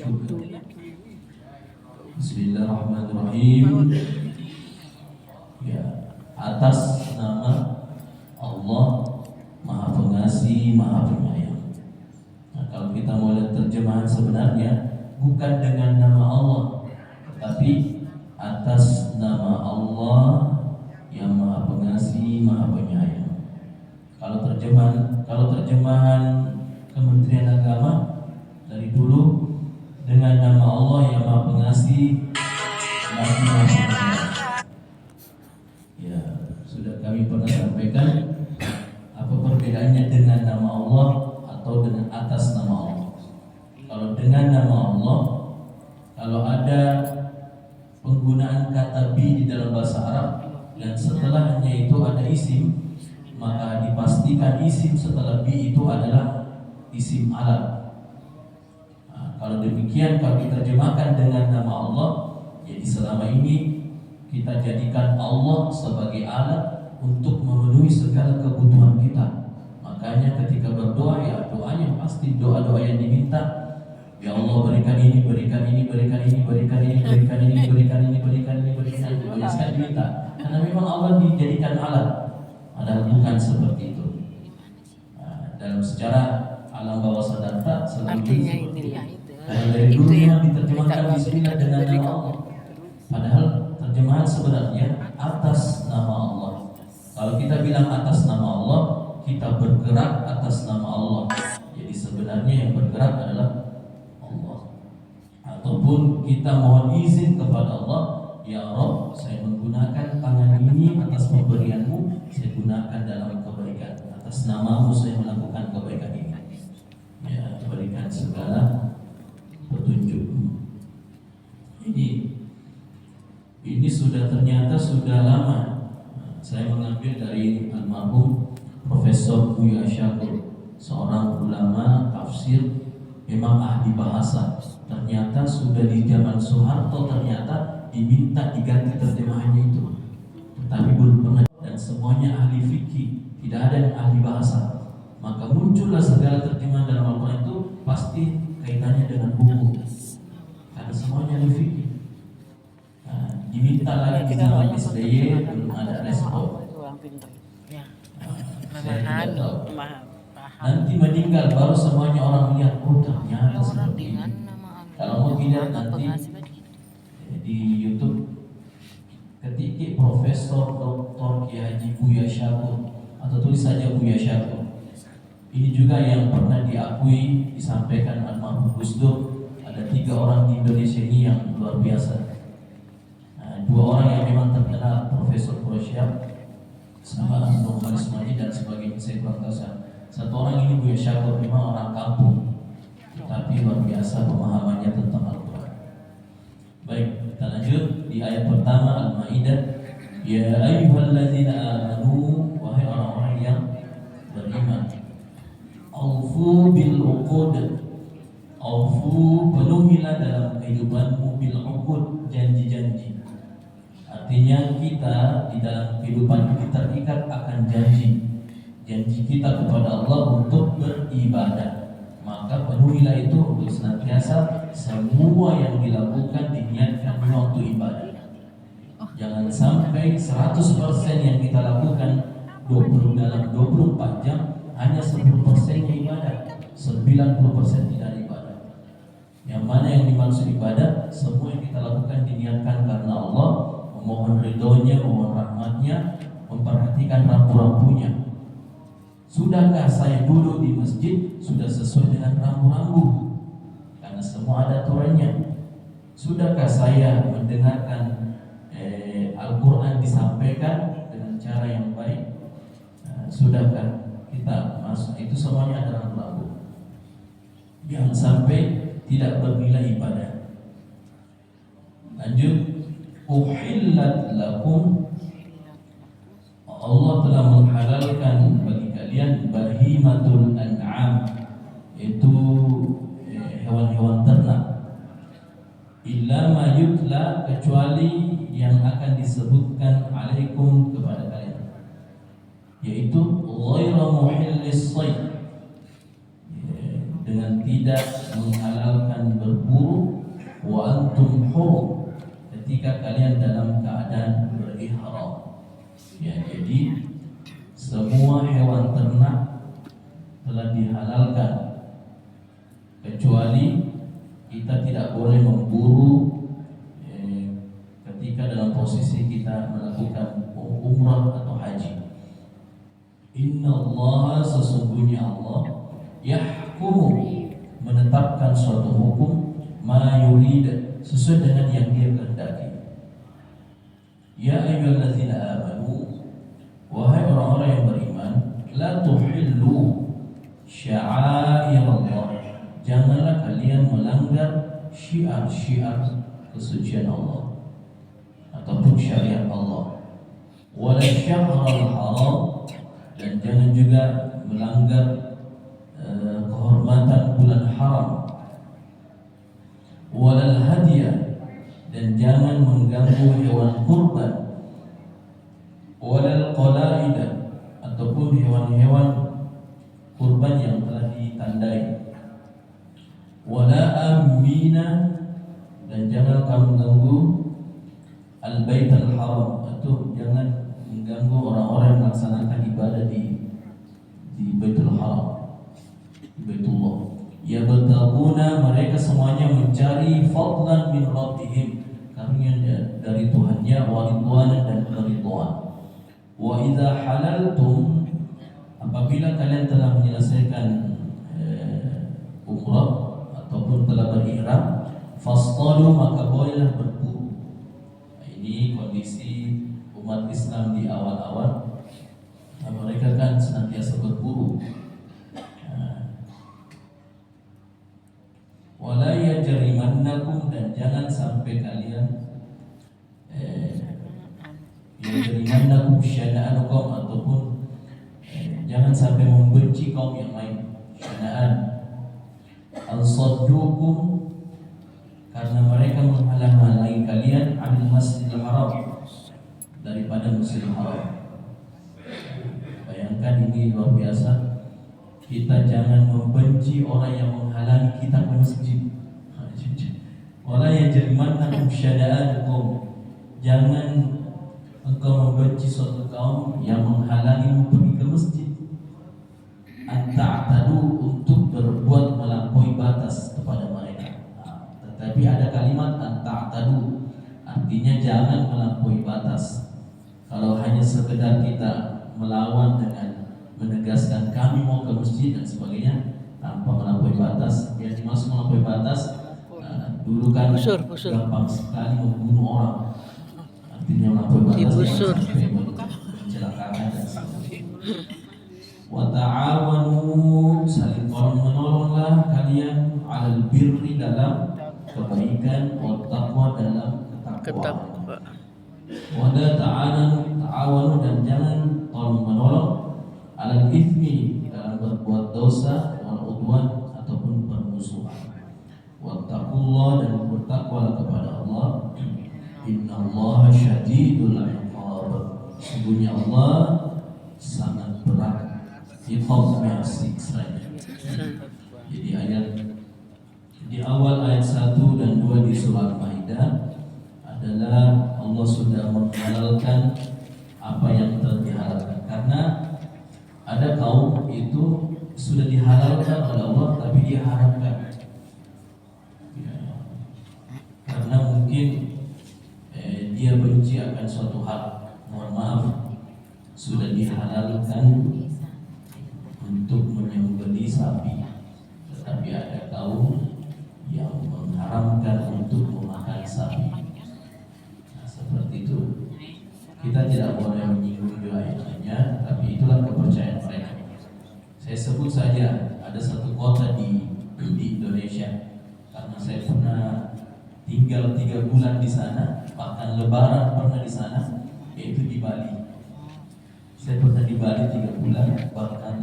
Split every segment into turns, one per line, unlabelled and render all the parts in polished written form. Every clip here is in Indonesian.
Bismillahirrahmanirrahim. Ya, atas nama Allah Maha Pengasih, Maha Penyayang. Nah, kalau kita mau lihat terjemahan sebenarnya bukan dengan nama Allah, tetapi atas nama Allah yang Maha Pengasih, Maha Penyayang. Kalau terjemahan Kementerian Agama dari dulu dengan nama Allah yang Maha Pengasih, Maha Penyayang. Ya, sudah kami pernah sampaikan apa perbedaannya dengan nama Allah atau dengan atas nama Allah. Kalau dengan nama Allah, kalau ada penggunaan kata bi di dalam bahasa Arab dan setelahnya itu ada isim, maka dipastikan isim setelah bi itu adalah isim alam. Nah, kalau demikian, kalau diterjemahkan dengan nama Allah, jadi selama ini kita jadikan Allah sebagai alat untuk memenuhi segala kebutuhan kita. Makanya ketika berdoa, ya doanya pasti doa-doa yang diminta. Ya Allah, berikan ini, berikan ini, berikan ini, berikan ini, berikan ini, berikan ini, berikan ini, berikan ini, banyak sekali diminta. Karena memang Allah dijadikan alat. Padahal bukan seperti itu. Nah, dalam sejarah alam bawah sadar tak selalu seperti itu. Karena dari dulu memang diterjemahkan Bismillah dengan nama Allah. Padahal terjemahan sebenarnya atas nama Allah. Kalau kita bilang atas nama Allah, kita bergerak atas nama Allah. Jadi sebenarnya yang bergerak adalah Allah. Ataupun kita mohon izin kepada Allah, ya Rabb, saya menggunakan tangan ini atas pemberianmu, saya gunakan dalam kebaikan. Atas namamu saya melakukan kebaikan ini. Ya, berikan segala petunjukmu. Ini ternyata sudah lama. Saya mengambil dari almarhum Profesor Buya Syakur, seorang ulama tafsir, memang ahli bahasa. Ternyata sudah di zaman Soeharto ternyata diminta diganti terjemahannya itu, tetapi belum pernah. Dan semuanya ahli fikih, tidak ada yang ahli bahasa. Maka muncullah segala terjemahan dalam Al-Quran itu pasti kaitannya dengan buku, karena semuanya ahli fikih. Diminta lagi di zaman SBY, belum ada respon. Saya tidak tahu. Nanti meninggal baru semuanya orang lihat, oh ternyata seperti ini. Kalau mau dilihat nanti di YouTube, ketik Profesor Dr. Kiai Haji Buya Syakur atau tulis saja Buya Syakur. Ini juga yang pernah diakui, disampaikan almarhum Gus Dur. Ada 3 orang di Indonesia ini yang luar biasa. 2 orang yang memang terkenal, Profesor Krosyab sama Nur Khalis Majid dan sebagainya, saya kurang tahu. 1 orang ini Buya Syakur, memang orang kampung, tetapi luar biasa pemahamannya tentang Al-Quran. Baik, kita lanjut di ayat pertama Al-Maidah. Ya ayyuhalladzina amanu, wahai orang-orang yang beriman, aufu bil uqud, aufu, penuhilah dalam kehidupanmu bil uqud, janji-janji. Artinya kita di dalam kehidupan kita terikat akan janji kita kepada Allah untuk beribadah. Maka penuhilah itu untuk senantiasa semua yang dilakukan diniatkan untuk ibadah. Jangan sampai 100% yang kita lakukan dalam 24 jam hanya 10% ibadah, 90% tidak ibadah. Yang mana yang dimaksud ibadah? Semua yang kita lakukan diniatkan karena Allah, memohon ridhonya, memohon rahmatnya, memperhatikan rambu-rambunya. Sudahkah saya duduk di masjid sudah sesuai dengan rambu-rambu? Karena semua ada aturannya. Sudahkah saya mendengarkan Al-Quran disampaikan dengan cara yang baik? Sudahkah kita masuk? Itu semuanya ada rambu-rambu. Jangan sampai tidak bernilai ibadah. Lanjut. Uhillat lakum, Allah telah menghalalkan bagi kalian bahimatul an'am, itu hewan-hewan ternak, illa ma yutla, kecuali yang akan disebutkan alaikum kepada kalian, yaitu ghairu muhillis shayd, dengan tidak menghalalkan berburu antum hurum, ketika kalian dalam keadaan berihram. Ya, jadi semua hewan ternak telah dihalalkan, kecuali kita tidak boleh memburu ketika dalam posisi kita melakukan umrah atau haji. Inna Allah, sesungguhnya Allah, yahkumu, menetapkan suatu hukum, ma yurid, sesuai dengan yang dia kehendaki. Ya ayyuhallazina amanu, wahai orang-orang yang beriman, la tuhillu sya'airallah, janganlah kalian melanggar syiar-syiar kesucian Allah ataupun syariat Allah. Wala syahrul haram, dan jangan juga melanggar kehormatan bulan haram. Walal hadiah, dan jangan mengganggu hewan kurban. Walal qalaidah, ataupun hewan-hewan kurban yang telah ditandai. Wala amina, dan jangan kamu ganggu al-bait al-haram, atau jangan mengganggu orang-orang yang melaksanakan ibadah di Baitul Haram, di Baitullah. Yabtaguna, mereka semuanya mencari fadlan min rabbihim, karunia dari Tuhannya, wa ridwanan, dan keridhaan. Wa idza halaltum, apabila kalian telah menyelesaikan umrah ataupun telah berihram, fasṭadu, maka bolehlah berburu. Ini kondisi umat Islam di awal-awal, mereka kan senantiasa berburu. Wala yajrimannakum, dan jangan sampai kalian yajrimannakum syana'an kaum, ataupun jangan sampai membenci kaum yang lain. Syana'an ansaddukum, karena mereka menghalang-halangi kalian anil masjidil haram, daripada Masjidil Haram. Bayangkan, ini luar biasa. Kita jangan membenci orang yang menghalangi kita ke masjid. Wala yajrimannakum syana'anukum, jangan engkau membenci suatu kaum yang menghalangimu pergi ke masjid. Anta'tadu, untuk berbuat melampaui batas kepada mereka. Tetapi ada kalimat anta'tadu, artinya jangan melampaui batas. Kalau hanya sekedar kita melawan dengan menegaskan kami mau ke masjid dan sebagainya tanpa melampaui batas, yang dimaksud melampaui batas, dulu kan gampang sekali membunuh orang, artinya melampaui batas sampai mencelakaan dan sebagainya. Wa ta'awanu, saling menolonglah kalian, alal birri, dalam kebaikan, wa taqwa, dalam ketakwaan. Wala ta'awanu, dan jangan tolong menolong, alal ithmi, dalam berbuat dosa, wal udwan, ataupun permusuhan. Wattaqullah, dan bertakwalah kepada Allah. Innallaha syadidul iqab, sesungguhnya Allah sangat berat iqabnya, siksanya. Jadi di awal ayat 1 dan 2 di surah Maidah adalah Allah sudah menghalalkan apa yang telah dihalalkan, karena ada kaum itu sudah dihalalkan oleh Allah tapi dia haramkan, karena mungkin dia benci akan suatu hal. Mohon maaf, sudah dihalalkan untuk menyembelih sapi, tetapi ada kaum yang mengharamkan untuk memakan sapi. Nah, seperti itu. Kita tidak boleh menyinggung wilayahnya, tapi itulah kepercayaan mereka. Saya sebut saja ada satu kota di Indonesia, karena saya pernah tinggal 3 bulan di sana, bahkan Lebaran pernah di sana, yaitu di Bali. Saya pernah di Bali 3 bulan, bahkan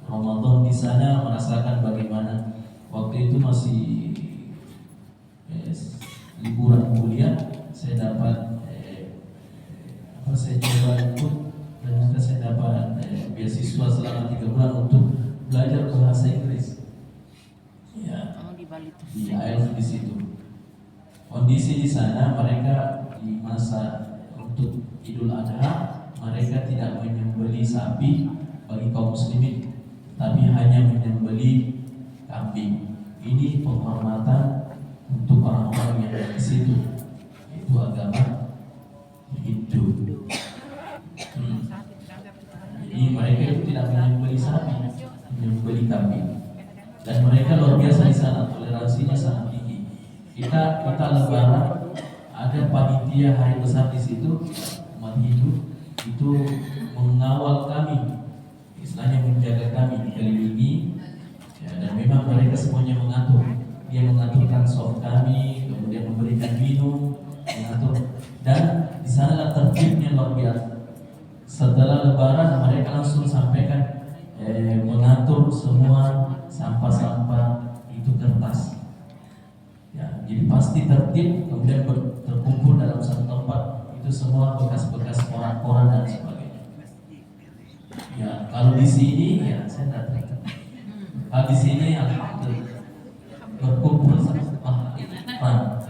Ramadan di sana, merasakan bagaimana waktu itu masih liburan kuliah. Saya dapat saya coba ikut, ternyata saya dapat beasiswa selama 3 bulan untuk belajar bahasa Inggris. Ya, di IELTS di situ. kondisi di sana mereka di masa untuk Idul Adha mereka tidak menyembelih sapi bagi kaum muslimin, tapi hanya menyembelih kambing. Ini penghormatan untuk orang-orang yang di situ. Itu agama Hindu. Jadi mereka itu tidak menyembelih sapi, menyembelih kambing. Dan mereka luar biasa di sana, toleransinya sangat tinggi. Kita lebaran, ada panitia hari besar di situ, umat Hindu itu mengawal kami, istilahnya menjaga kami, dikelilingi, ya, dan memang mereka semuanya mengatur. Dia mengaturkan soft kami, kemudian memberikan minum, mengatur, dan di sana tertibnya luar biasa. Setelah lebaran mereka langsung sampaikan mengatur semua sampah-sampah itu kertas. Ya, jadi pasti tertib, kemudian terkumpul dalam satu tempat. Itu semua bekas-bekas koran-koran dan sebagainya. Ya, kalau di sini ya saya tidak tahu. Kalau di sini alhamdulillah berkumpul sampah ikhwan.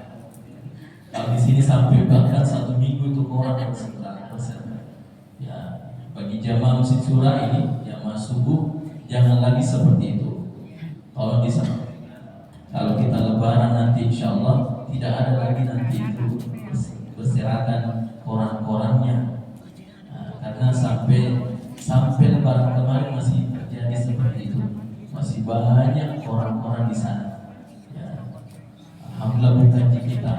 Kalau di sini sampai bahkan 1 minggu itu koran dan 9%. Ya, bagi jamaah Masjid Surah ini jamaah subuh jangan lagi seperti itu. Tolong disana. Kalau kita lebaran nanti insya Allah tidak ada lagi nanti itu berserakan koran-korannya. Nah, karena sampai lebaran kemarin masih terjadi seperti itu. Masih banyak koran-koran di sana. Ya. Alhamdulillah bukan di kita.